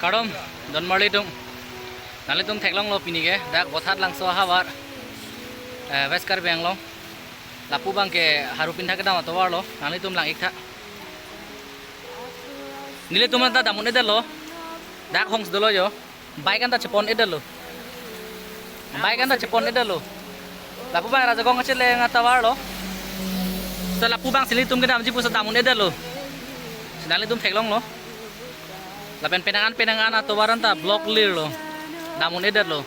Kadom don marli tum nali tum theklong lo pinige dak bothat langso habar veskar beng lo lapu bang ke harupin thak dam atowar lo nali tum lang ikha nile tum ta damun edel lo dak hongs dolo yo baikan ta chepon edel lo baikan ta chepon edel lo lapu bang raja gong achele ngatawar lo so lapu bang sili tum ke dam ji pusa damun edel lo nali tum theklong lo lapen penangan atau waranta blok lir lo namun edar lo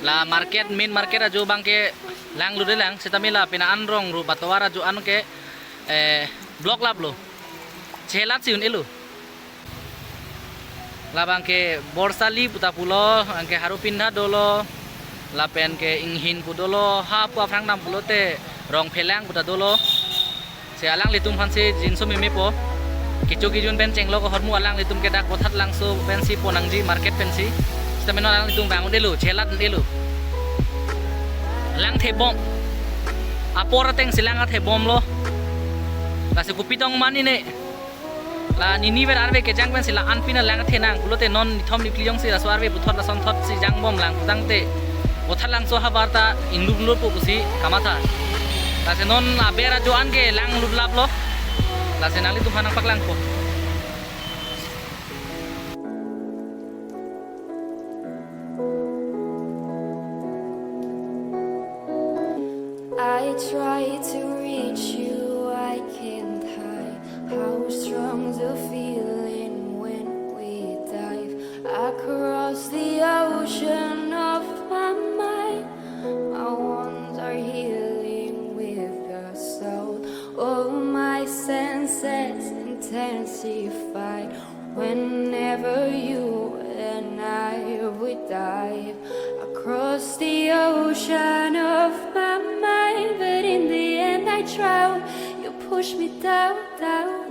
la market main market ajo bangke lang lu lang sitamila penangan rong ru batawara ajo anu ke blok lab lo celat siun elu la bangke borsali puta pulo angke haru pindah dolo lapen ke inghin pu dolo ha pu afrang nam pulo te rong phelang puta dolo se alang litum hanse jinso mimi po kicu kijun pen cenglo ko hormu alang litum kedak bothat langso pensi ponangji market pensi stameno alang litum bangun delu celat delu lang thebom apora teng silang thebom lo la se kupitong mani ne la nini ver arve ke jang pen sila anpina lang thenang pulote non thom ni kliong si raswarve buthot la son thot si jang bom lang tangte bothat langso habarta inlub lur po kusi kamata la se non abera jo ange lang lublap lo la senali tu hanang paklang po I try to reach you, I can't hide how strong the feeling when we dive across the ocean of my mind. My wounds are healing with the soul. All my senses intensified whenever you and I would dive across the ocean of my mind. But in the end I drown, you push me down, down.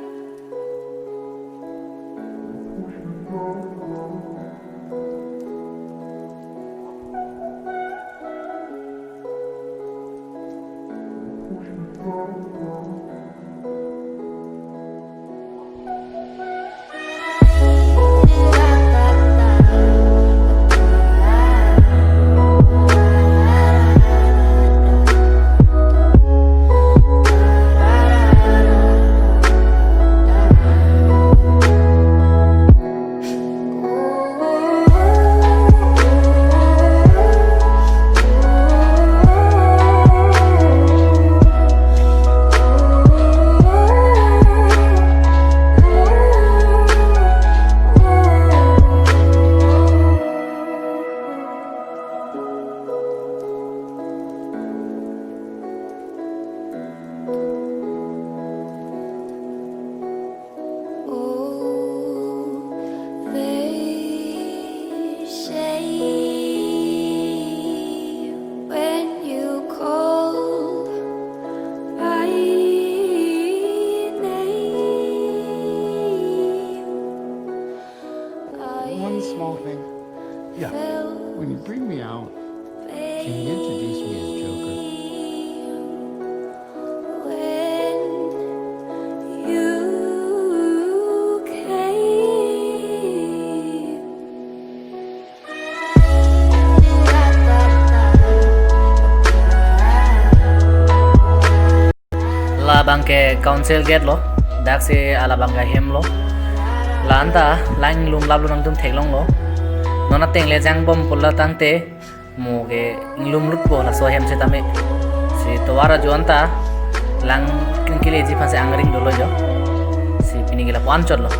One small thing. Yeah. When you bring me out, can you introduce me as Joker? la bangke council gate lo dak se ala bangka hem lo la anta lang lum lab lu nang tum theklong lo nona teng le jang bom pulla tangte mu ge lum lut po la so hem se tame si towara jo anta lang kinkile ji phase angring dolo jo si pinigila pan chol lo